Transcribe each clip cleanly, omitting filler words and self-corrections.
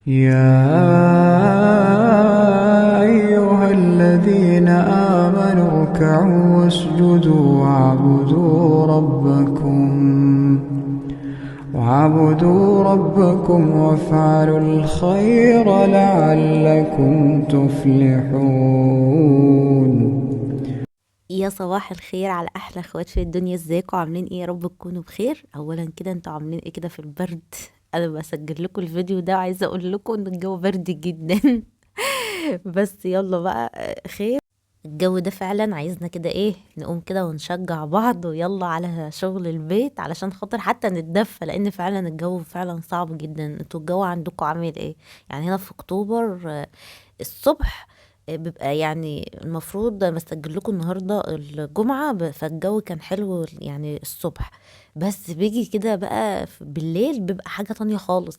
يا أيها الذين آمنوا اركعوا واسجدوا واعبدوا ربكم وافعلوا الخير لعلكم تفلحون. يا صباح الخير على احلى اخوات في الدنيا، ازيكم عاملين ايه؟ يا رب تكونوا بخير. اولا كده انتوا عاملين ايه كده في البرد؟ انا بسجل لكم الفيديو ده وعايزه اقول لكم ان الجو برد جدا. بس يلا بقى، خير. الجو ده فعلا عايزنا كده ايه، نقوم كده ونشجع بعض ويلا على شغل البيت علشان خاطر حتى نتدفى، لان فعلا الجو فعلا صعب جدا. انتوا الجو عندكم عامل ايه؟ يعني هنا في اكتوبر الصبح بيبقى يعني المفروض بسجل لكم النهارده الجمعة، فالجو كان حلو يعني الصبح. بس بيجي كده بقى بالليل بيبقى حاجة تانية خالص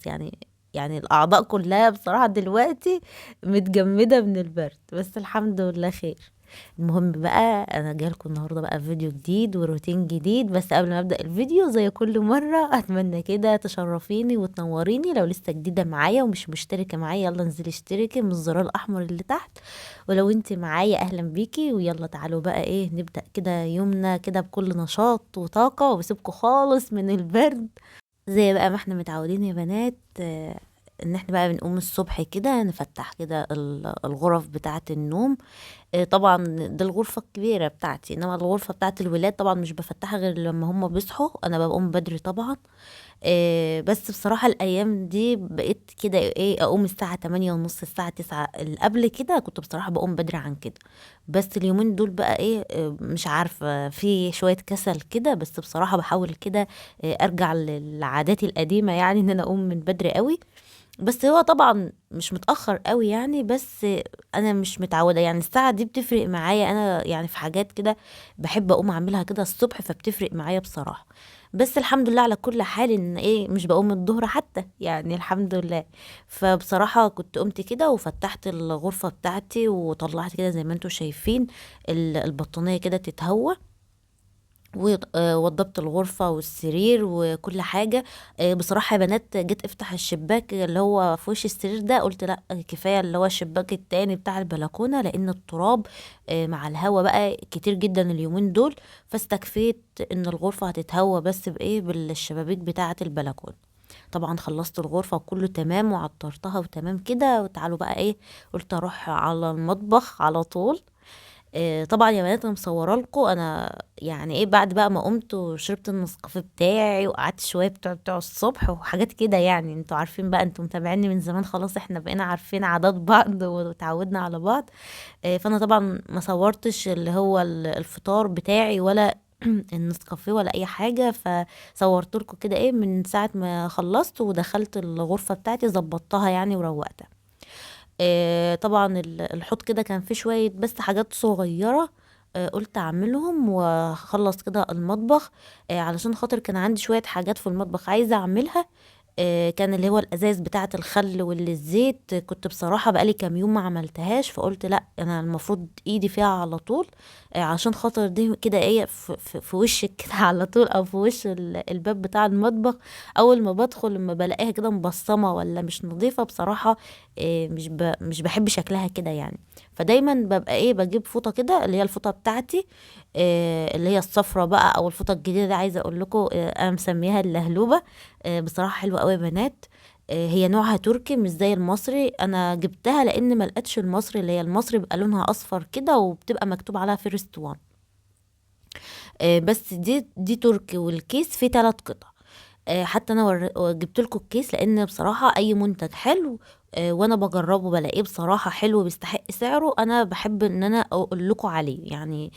يعني الأعضاء كلها بصراحة دلوقتي متجمدة من البرد، بس الحمد لله خير. المهم بقى، انا جايلكم النهارده بقى فيديو جديد وروتين جديد. بس قبل ما ابدا الفيديو زي كل مره اتمنى كده تشرفيني وتنوريني. لو لسه جديده معايا ومش مشتركه معايا، يلا انزلي اشتركي من الزرار الاحمر اللي تحت. ولو انت معايا اهلا بيكي، ويلا تعالوا بقى ايه نبدا كده يومنا كده بكل نشاط وطاقه، وبسيبكم خالص من البرد. زي بقى ما احنا متعودين يا بنات، ان احنا بقى بنقوم الصبح كده نفتح كده الغرف بتاعة النوم. طبعا دي الغرفة الكبيرة بتاعتي، انما الغرفة بتاعة الولاد طبعا مش بفتحها غير لما هم بيصحوا، انا بقوم بدري طبعا. بس بصراحة الايام دي بقيت كده ايه اقوم الساعة 8:30 الساعة 9. اللي قبل كده كنت بصراحة بقوم بدري عن كده. بس اليومين دول بقى ايه، مش عارفة في شوية كسل كده، بس بصراحة بحاول كده ارجع لعاداتي القديمة، يعني ان انا اقوم من بدري قوي. بس هو طبعا مش متأخر قوي يعني، بس انا مش متعودة. يعني الساعة دي بتفرق معايا انا، يعني في حاجات كده بحب اقوم اعملها كده الصبح، فبتفرق معايا بصراحة. بس الحمد لله على كل حال ان ايه مش بقوم الظهر حتى، يعني الحمد لله. فبصراحة كنت قمت كده وفتحت الغرفة بتاعتي وطلعت كده زي ما انتوا شايفين البطانية كده تتهوى، ووضبت الغرفة والسرير وكل حاجة. بصراحة يا بنات جيت افتح الشباك اللي هو في وش السرير ده، قلت لا كفاية اللي هو الشباك التاني بتاع البلكونة، لان التراب مع الهوا بقى كتير جدا اليومين دول. فاستكفيت ان الغرفة هتتهوى بس بايه بالشبابيك بتاعة البلكونة. طبعا خلصت الغرفة وكله تمام وعطرتها وتمام كده، وتعالوا بقى ايه، قلت اروح على المطبخ على طول. طبعا يا بنات انا مصوره لكم انا يعني ايه بعد بقى ما قمت وشربت النسكافيه بتاعي وقعدت شويه بتوع الصبح وحاجات كده. يعني انتوا عارفين بقى، انتوا متابعيني من زمان خلاص، احنا بقينا عارفين عادات بعض وتعودنا على بعض. فانا طبعا ما صورتش اللي هو الفطار بتاعي ولا النسكافيه ولا اي حاجه، فصورت لكم كده ايه من ساعه ما خلصت ودخلت الغرفه بتاعتي ظبطتها يعني وروقتها. طبعا الحوض كده كان فيه شوية بس حاجات صغيرة، قلت اعملهم واخلص كده المطبخ. علشان خاطر كان عندي شوية حاجات في المطبخ عايزة اعملها. كان اللي هو الازاز بتاعة الخل واللي الزيت، كنت بصراحة بقالي كام يوم ما عملتهاش، فقلت لا انا المفروض ايدي فيها على طول. عشان خاطر دي كده ايه في وشك كده على طول، او في وش الباب بتاع المطبخ. اول ما بدخل لما بلاقيها كده مبصمة ولا مش نظيفة بصراحة، مش بحب شكلها كده يعني. فدايما ببقى ايه بجيب فوطة كده اللي هي الفوطة بتاعتي، اللي هي الصفرة بقى او الفوطة الجديدة دي، عايزة اقول لكم انا مسميها اللهلوبة. بصراحة حلوة قوي يا بنات. هي نوعها تركي مش زي المصري، انا جبتها لان ما لقيتش المصري. اللي هي المصري بيبقى لونها اصفر كده وبتبقى مكتوب عليها فيرست وان. بس دي تركي، والكيس فيه 3 قطع. حتى انا جبت لكم الكيس لان بصراحه اي منتج حلو وانا بجربه بلاقيه بصراحه حلو بيستحق سعره، انا بحب ان انا اقول لكم عليه يعني.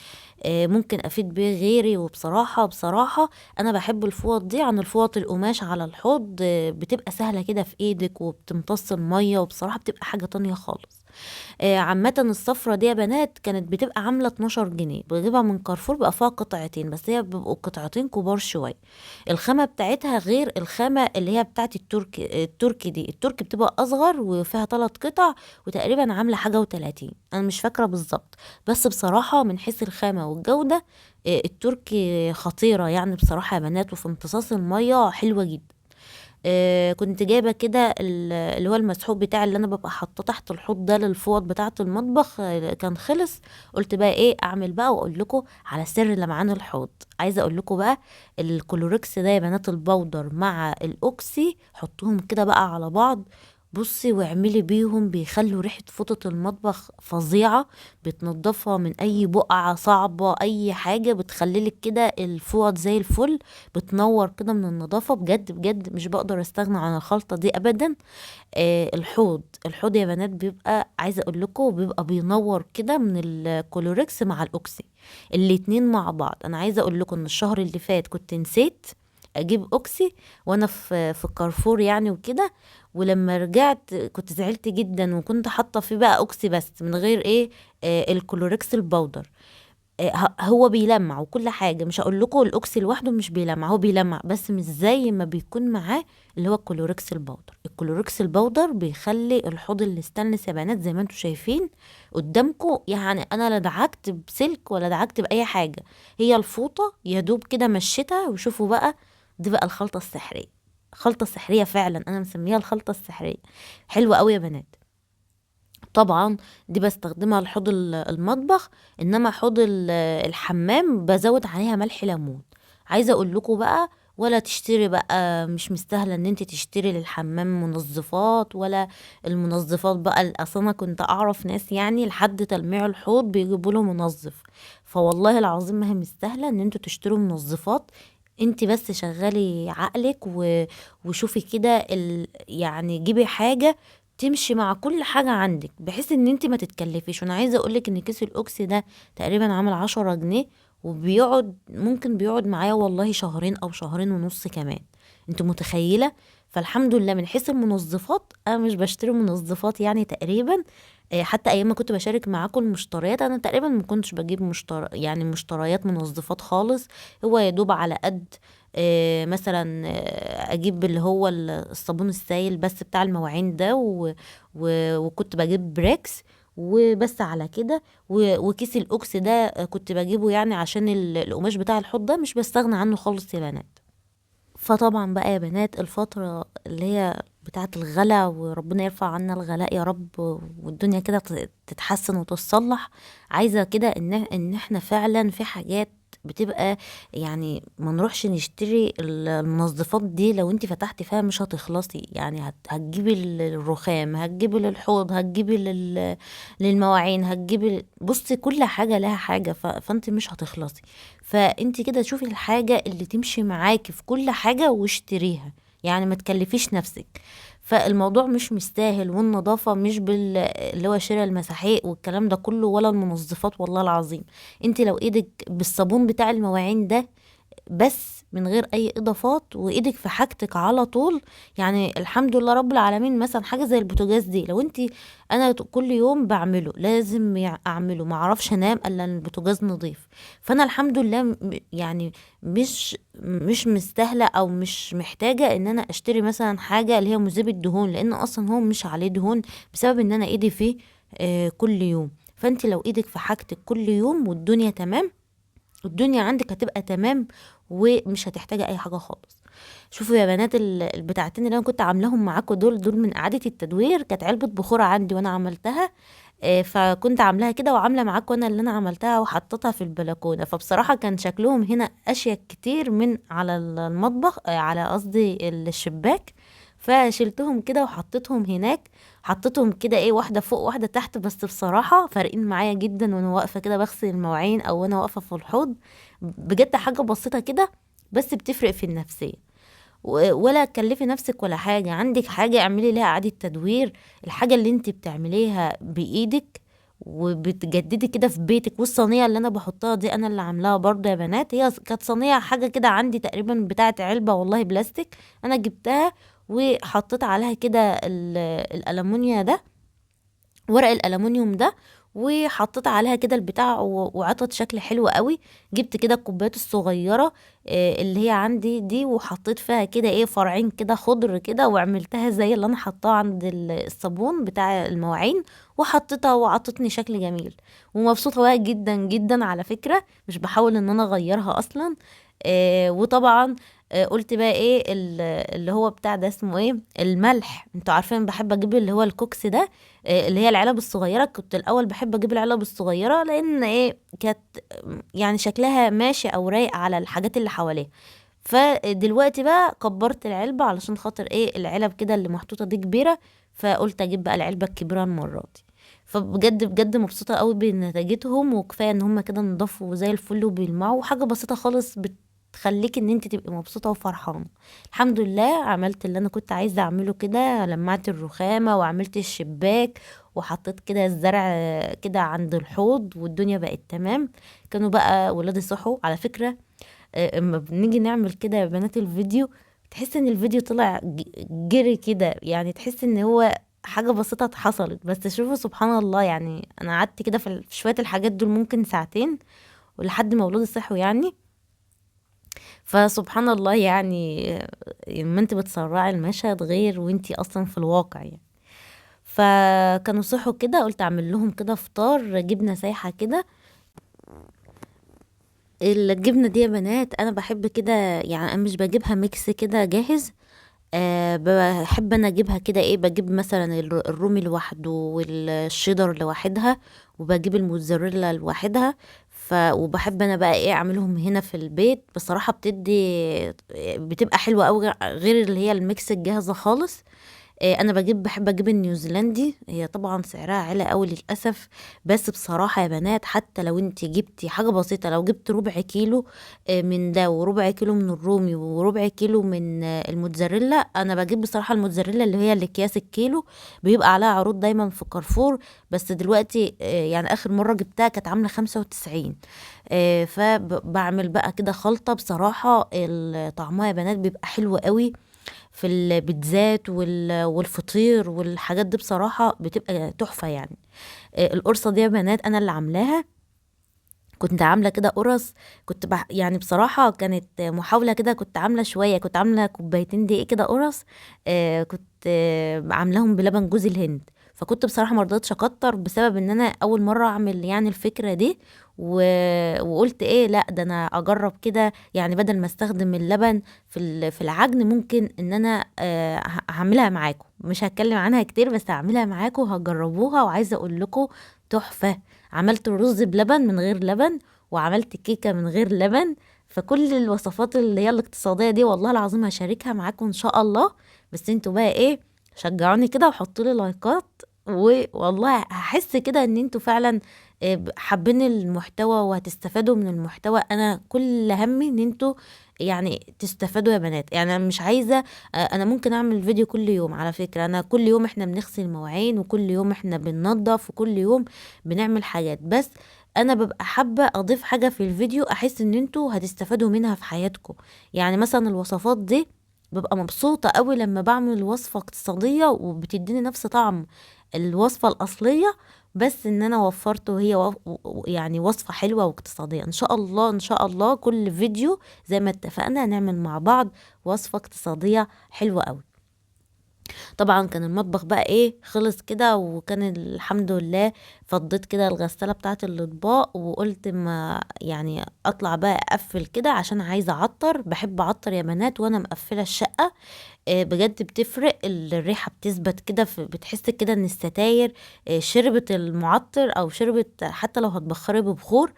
ممكن افيد بيه غيري. وبصراحه انا بحب الفوط دي عن الفوط القماش على الحوض. بتبقى سهله كده في ايدك وبتمتص الميه، وبصراحه بتبقى حاجه تانية خالص. عامة الصفرة دي يا بنات كانت بتبقى عاملة 12 جنيه، بجيبها من كارفور، بقى فيها قطعتين بس هي بيبقوا قطعتين كبار شوية. الخامة بتاعتها غير الخامة اللي هي بتاعت التركي دي. التركي بتبقى أصغر وفيها 3 قطع، وتقريبا عاملة حاجة و30، أنا مش فاكرة بالظبط. بس بصراحة من حيث الخامة والجودة التركي خطيرة يعني بصراحة يا بنات، وفي امتصاص المية حلوة جدا. كنت جايبه كده اللي هو المسحوق بتاعي اللي انا ببقى حاطاه تحت الحوض ده للفوط بتاعه المطبخ، كان خلص. قلت بقى ايه اعمل بقى واقول لكم على سر لمعان الحوض. عايزه اقول لكم بقى الكلوركس ده يا بنات، البودر مع الاوكسي حطوهم كده بقى على بعض. بصي واعملي بيهم، بيخلوا ريحة فوطة المطبخ فظيعة، بتنضفها من اي بقعة صعبة، اي حاجة بتخليلك كده الفوط زي الفل، بتنور كده من النظافة. بجد بجد مش بقدر استغنى عن الخلطة دي ابدا. الحوض يا بنات بيبقى، عايزة اقول لكم بيبقى بينور كده من الكلوركس مع الاوكسي الاتنين مع بعض. انا عايزة اقول لكم ان الشهر اللي فات كنت نسيت اجيب اوكسي وانا في الكارفور يعني وكده، ولما رجعت كنت زعلت جدا، وكنت حاطه فيه بقى اوكسي بس من غير ايه، الكلوركس البودر. هو بيلمع وكل حاجه، مش هقول لكم الاوكسي لوحده مش بيلمع، هو بيلمع بس مش زي ما بيكون معاه اللي هو الكلوركس البودر. الكلوركس البودر بيخلي الحوض الاستانلس يا بنات زي ما انتم شايفين قدامكم، يعني انا لا دعكت بسلك ولا دعكت باي حاجه، هي الفوطه يا دوب كده مشيتها. وشوفوا بقى، دي بقى الخلطه السحريه، خلطه سحريه فعلا، انا مسميها الخلطه السحريه. حلوه قوي يا بنات. طبعا دي بستخدمها لحوض المطبخ، انما حوض الحمام بزود عليها ملح ليمون. عايزه اقول لكم بقى، ولا تشتري بقى، مش مستاهله ان انت تشتري للحمام منظفات، ولا المنظفات بقى. اصلا انا كنت اعرف ناس يعني لحد تلميع الحوض بيجيبوا له منظف، فوالله العظيم ما هي مستاهله ان انتوا تشتروا منظفات. انت بس شغلي عقلك وشوفي كده يعني جيبي حاجه تمشي مع كل حاجة عندك، بحيث ان انت ما تتكلفيش. وانا عايزة اقولك ان كيس الاوكسي ده تقريبا عامل 10 جنيه، وبيقعد ممكن بيقعد معايا والله شهرين او شهرين ونص كمان، انت متخيلة؟ فالحمد لله. من حيث المنظفات انا مش بشتري منظفات يعني تقريبا، حتى ايام ما كنت بشارك معاكم المشتريات انا تقريبا ما كنتش بجيب يعني مشتريات منظفات خالص. هو يا دوب على قد مثلا اجيب اللي هو الصابون السائل بس بتاع المواعين ده وكنت بجيب بريكس وبس على كده. وكيس الاوكس ده كنت بجيبه يعني عشان القماش بتاع الحوض ده مش بستغنى عنه خالص يا بنات. فطبعا بقى يا بنات الفترة اللي هي بتاعة الغلا، وربنا يرفع عنا الغلاء يا رب، والدنيا كده تتحسن وتتصلح. عايزة كده ان احنا فعلا في حاجات بتبقى يعني ما نروحش نشتري المنظفات دي. لو انت فتحتي فيها مش هتخلصي، يعني هتجيبي الرخام، هتجيبي للحوض، هتجيبي للمواعين، هتجيبي بصي كل حاجة لها حاجة، فانت مش هتخلصي. فانت كده شوفي الحاجة اللي تمشي معاكي في كل حاجة واشتريها، يعني ما تكلفيش نفسك. فالموضوع مش مستاهل، والنظافة مش اللي هو شراء المساحيق والكلام ده كله، ولا المنظفات والله العظيم. انت لو ايدك بالصابون بتاع المواعين ده بس من غير اي اضافات، وايدك في حاجتك على طول، يعني الحمد لله رب العالمين. مثلا حاجه زي البوتاجاز دي، لو انت، انا كل يوم بعمله، لازم اعمله، ما اعرفش انام الا ان البوتاجاز نظيف. فانا الحمد لله يعني مش مستاهله او مش محتاجه ان انا اشتري مثلا حاجه اللي هي مذيب الدهون، لان اصلا هو مش عليه دهون بسبب ان انا ايدي فيه كل يوم. فانت لو ايدك في حاجتك كل يوم والدنيا تمام، الدنيا عندك هتبقى تمام، ومش هتحتاجي اي حاجه خالص. شوفوا يا بنات البتاعتين اللي انا كنت عاملاهم معاكم دول من اعاده التدوير، كانت علبه بخور عندي وانا عملتها. فكنت عاملاها كده وعامله معاكم انا اللي انا عملتها وحطيتها في البلكونه. فبصراحه كان شكلهم هنا اشيك كتير من على المطبخ، على قصدي الشباك. فشلتهم كده وحطيتهم هناك، حطيتهم كده ايه، واحده فوق واحده تحت، بس بصراحه فارقين معايا جدا وانا واقفه كده بغسل المواعين او وانا واقفه في الحوض. بجد حاجه بسيطه كده بس بتفرق في النفسيه. ولا تكلفي نفسك ولا حاجه، عندك حاجه اعملي لها اعاده تدوير. الحاجه اللي انت بتعمليها بايدك وبتجددي كده في بيتك. والصينيه اللي انا بحطها دي انا اللي عاملاها برضه يا بنات، هي كانت صينيه حاجه كده عندي تقريبا بتاعه علبه والله بلاستيك، انا جبتها وحطيت عليها كده الالومنيا ده، ورق الالومنيوم ده، وحطيت عليها كده البتاع وعطت شكل حلو قوي. جبت كده الكوبايات الصغيره اللي هي عندي دي، وحطيت فيها كده ايه فرعين كده خضر كده، وعملتها زي اللي انا حطاه عند الصابون بتاع المواعين، وحطيتها وعطتني شكل جميل. ومبسوطه بقى جدا جدا على فكره، مش بحاول ان انا اغيرها اصلا. وطبعا قلت بقى ايه اللي هو بتاع ده اسمه ايه، الملح. انتوا عارفين بحب اجيب اللي هو الكوكس ده، اللي هي العلب الصغيره. كنت الاول بحب اجيب العلب الصغيره لان ايه كانت يعني شكلها ماشي او رايق على الحاجات اللي حواليها. فدلوقتي بقى كبرت العلبه علشان خاطر ايه العلب كده اللي محطوطه دي كبيره، فقلت اجيب بقى العلبه الكبيره المره دي. فبجد بجد مبسوطه قوي بنتيجتهم، وكفايه ان هم كده نضافوا زي الفل وبيلمعوا، حاجه بسيطه خالص تخليك ان انت تبقي مبسوطه وفرحانه. الحمد لله عملت اللي انا كنت عايزه اعمله كده، لمعت الرخامه وعملت الشباك وحطيت كده الزرع كده عند الحوض، والدنيا بقت تمام. كانوا بقى ولادي صحوا على فكره. اما بنيجي نعمل كده يا بنات الفيديو، تحس ان الفيديو طلع جري كده، يعني تحس ان هو حاجة بسيطة حصلت. بس شوفوا سبحان الله، يعني انا قعدت كده في شوية الحاجات دول ممكن ساعتين، ولحد ما ولادي صحوا يعني. فسبحان الله يعني، لما انت بتسرعي المشهد غير وانتي اصلا في الواقع يعني. فكانوا صحوا كده، قلت اعمل لهم كده فطار جبنة سايحة كده. الجبنة دي يا بنات انا بحب كده، يعني انا مش بجيبها ميكس كده جاهز. بحب انا اجيبها كده ايه، بجيب مثلا الرومي لوحده والشيدر لوحدها، وبجيب الموتزاريلا لوحدها. وبحب انا بقى ايه اعملهم هنا في البيت، بصراحة بتبقى حلوة قوي غير اللي هي الميكس الجاهزة خالص. انا بحب اجيب النيوزيلندي، هي طبعا سعرها عالي قوي للاسف. بس بصراحه يا بنات، حتى لو انت جبتي حاجه بسيطه، لو جبت ربع كيلو من ده، وربع كيلو من الرومي، وربع كيلو من الموتزاريلا. انا بجيب بصراحه الموتزاريلا اللي هي الاكياس الكيلو، بيبقى عليها عروض دايما في كارفور. بس دلوقتي يعني اخر مره جبتها كانت عامله 95. فبعمل بقى كده خلطه، بصراحه طعمها يا بنات بيبقى حلو قوي في البيتزات والفطير والحاجات دي، بصراحة بتبقى تحفة يعني. القرصة دي يا بنات أنا اللي عاملاها. كنت عاملة كده قرص، يعني بصراحة كانت محاولة كده، كنت عاملة شوية، كنت عاملة كوبايتين دقيق كده قرص. كنت عاملاهم بلبن جوز الهند. فكنت بصراحة مرضتش اكتر بسبب ان انا اول مرة اعمل يعني الفكرة دي. و... وقلت ايه، لا ده انا اجرب كده، يعني بدل ما استخدم اللبن في العجن، ممكن ان انا هعملها معاكم، مش هتكلم عنها كتير بس هعملها معاكم وهجربوها، وعايزة اقول لكم تحفة. عملت الرز بلبن من غير لبن، وعملت كيكة من غير لبن. فكل الوصفات اللي هي الاقتصادية دي والله العظيم هشاركها معاكم ان شاء الله. بس انتوا بقى ايه، شجعوني كده وحطوا لي لايكات، والله هحس كده ان انتوا فعلا حابين المحتوى وهتستفادوا من المحتوى. انا كل همي ان انتوا يعني تستفادوا يا بنات. يعني انا مش عايزة، انا ممكن اعمل فيديو كل يوم على فكرة، انا كل يوم احنا بنغسل مواعين، وكل يوم احنا بننظف، وكل يوم بنعمل حاجات. بس انا ببقى حابة اضيف حاجة في الفيديو احس ان انتوا هتستفادوا منها في حياتكم. يعني مثلا الوصفات دي ببقى مبسوطة قوي لما بعمل وصفة اقتصادية وبتديني نفس طعم الوصفة الأصلية، بس ان انا وفرته، وهي يعني وصفة حلوة واقتصادية. ان شاء الله ان شاء الله كل فيديو زي ما اتفقنا نعمل مع بعض وصفة اقتصادية حلوة قوي. طبعا كان المطبخ بقى ايه خلص كده، وكان الحمد لله فضيت كده الغسالة بتاعة الأطباق، وقلت ما يعني اطلع بقى اقفل كده عشان عايزة اعطر. بحب اعطر يا بنات وانا مقفلة الشقة. بجد بتفرق الريحة، بتثبت كده، بتحس كده ان الستاير شربت المعطر، او شربت حتى لو هتبخري ببخور.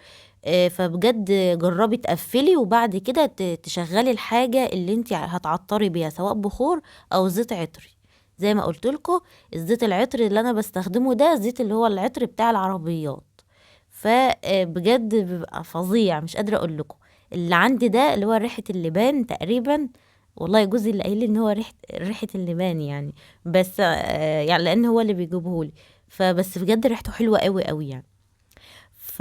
فبجد جربي تقفلي، وبعد كده تشغلي الحاجة اللي انت هتعطري بيها، سواء بخور او زيت عطري. زي ما قلت لكم، الزيت العطري اللي انا بستخدمه ده الزيت اللي هو العطر بتاع العربيات. فبجد بيبقى فظيع، مش قادرة اقول لكم. اللي عندي ده اللي هو ريحة اللبان تقريبا، والله جوزي اللي قايل لي ان هو ريحة اللبان يعني. بس يعني لان هو اللي بيجيبهولي. فبس بجد ريحته حلوة قوي قوي يعني. ف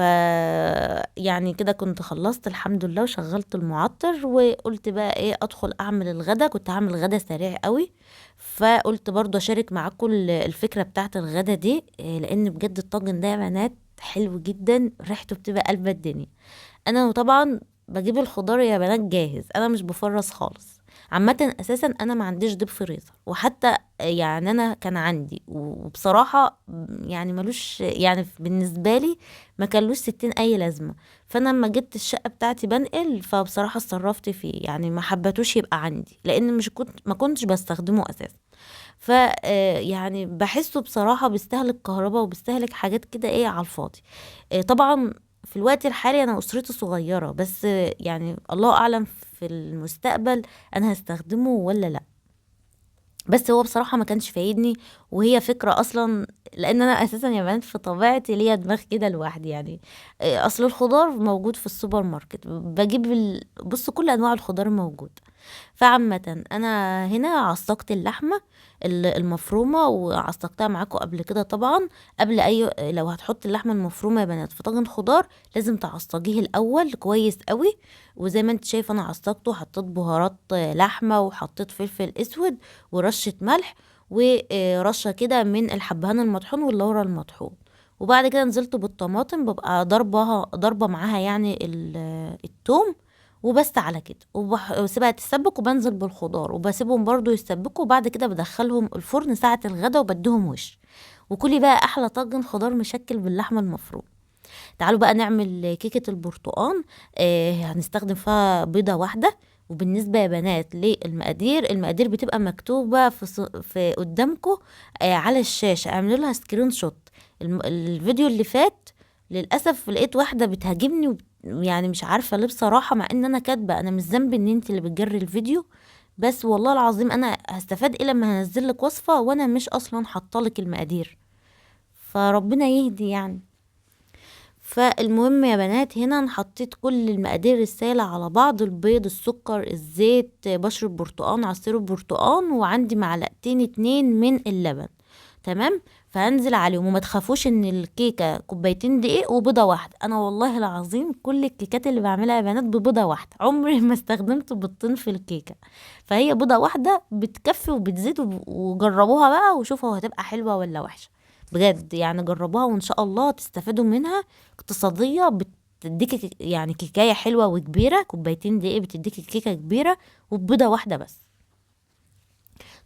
يعني كده كنت خلصت الحمد لله، وشغلت المعطر، وقلت بقى ايه ادخل اعمل الغدا. كنت هعمل غدا سريع قوي، فقلت برضو اشارك معاكم الفكرة بتاعت الغدا دي، لان بجد الطاجن ده يا بنات حلو جدا، ريحته بتبقى قلب الدنيا. انا طبعا بجيب الخضار يا بنات جاهز، انا مش بفرز خالص. عامة اساسا انا ما عنديش ديب فريزر، وحتى يعني انا كان عندي وبصراحة يعني ملوش يعني بالنسبة لي ما كانلوش 60 اي لازمة. فانا لما جبت الشقة بتاعتي بنقل، فبصراحة اتصرفت فيه، يعني ما حبتوش يبقى عندي لان مش ما كنتش بستخدمه اساسا. ف يعني بحسه بصراحة بيستهلك كهرباء وبيستهلك حاجات كده ايه على الفاضي. طبعا في الوقت الحالي انا اسرتي صغيرة، بس يعني الله اعلم في المستقبل انا هستخدمه ولا لا. بس هو بصراحة ما كانش فايدني، وهي فكرة اصلا لان انا اساسا يا بنات في طبيعتي ليا دماغ كده لوحدي يعني. اصل الخضار موجود في السوبر ماركت، بجيب بص كل انواع الخضار موجود. فعامة انا هنا عصقت اللحمة المفرومة، وعصقتها معاكم قبل كده طبعا. قبل اي لو هتحط اللحمة المفرومة يا بنات في طاجن خضار لازم تعصجيه الاول كويس قوي. وزي ما انت شايفه انا عصقته، حطيت بهارات لحمة، وحطيت فلفل اسود ورشة ملح، ورشة كده من الحبهان المطحون واللورا المطحون. وبعد كده نزلت بالطماطم، ببقى ضربة معاها يعني التوم. وبس على كده وبسيبها تتسبك، وبنزل بالخضار وبسيبهم برضو يتسبكوا، وبعد كده بدخلهم الفرن ساعة الغدا وبديهم وش. وكلي بقى احلى طاجن خضار مشكل باللحمة المفرومة. تعالوا بقى نعمل كيكة البرتقال. هنستخدم فيها بيضة واحدة. وبالنسبة يا بنات للمقادير، المقادير بتبقى مكتوبة في قدامكم على الشاشة، اعملوا لها سكرين شوت. الفيديو اللي فات للأسف لقيت واحدة بتهاجمني يعني مش عارفة ليه بصراحة، مع ان انا كاتبة انا مش ذنبي ان انت اللي بتجري الفيديو. بس والله العظيم انا هستفاد ايه لما هنزل لك وصفة وانا مش اصلا حاطالك المقادير؟ فربنا يهدي يعني. فالمهم يا بنات هنا انا حطيت كل المقادير السائلة على بعض: البيض، السكر، الزيت، بشر برتقان، عصير برتقان، وعندي معلقتين 2 من اللبن. تمام. فهنزل عليهم، وما تخافوش ان الكيكة كوبايتين دقيق وبيضة واحدة. انا والله العظيم كل الكيكات اللي بعملها يا بنات ببيضة واحدة، عمري ما استخدمت بيضتين في الكيكة. فهي بيضة واحدة بتكفي وبتزيد، وجربوها بقى وشوفوا هتبقى حلوة ولا وحشة. بجد يعني جربوها وان شاء الله تستفادوا منها. اقتصادية، بتديكي يعني كيكاية حلوة وكبيرة، كوبايتين دقيق بتديكي كيكة كبيرة وبيضة واحدة بس.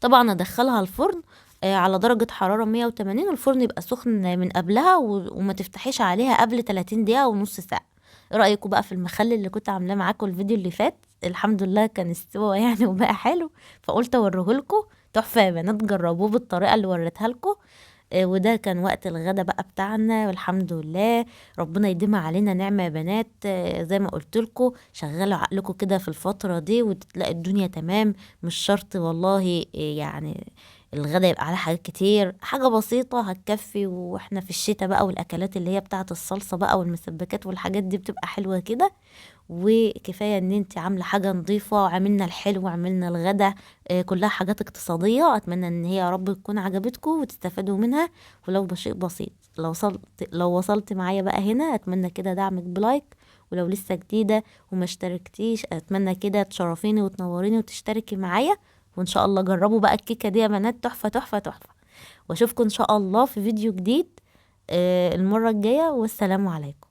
طبعا ادخلها الفرن على درجة حرارة 180، والفرن يبقى سخن من قبلها، وما تفتحيش عليها قبل 30 دقيقة ونص ساعة. ايه رأيكم بقى في المخلل اللي كنت عاملاه معاكم الفيديو اللي فات؟ الحمد لله كان استوى يعني وبقى حلو، فقلت اوريهولكم. تحفة يا بنات، جربوه بالطريقة اللي وريتها لكم. وده كان وقت الغدا بقى بتاعنا، والحمد لله. ربنا يديمها علينا نعمة يا بنات. زي ما قلت لكم شغلوا عقلكم كده في الفترة دي وتلاقي الدنيا تمام. مش شرط والله يعني الغدا يبقى على حاجات كتير، حاجة بسيطة هتكفي. واحنا في الشتاء بقى، والاكلات اللي هي بتاعة الصلصة بقى والمسبكات والحاجات دي بتبقى حلوة كده. وكفاية ان انت عاملة حاجة نظيفة، وعملنا الحلو وعملنا الغدا. كلها حاجات اقتصادية. اتمنى ان هي يا رب تكون عجبتكم وتستفادوا منها، ولو بشيء بسيط. لو وصلت معايا بقى هنا، اتمنى كده دعمك بلايك. ولو لسه جديدة وما اشتركتيش، اتمنى كده تشرفيني وتنوريني وتشتركي معايا. وان شاء الله جربوا بقى الكيكة دي يا بنات، تحفة تحفة تحفة. واشوفكم ان شاء الله في فيديو جديد المرة الجاية، والسلام عليكم.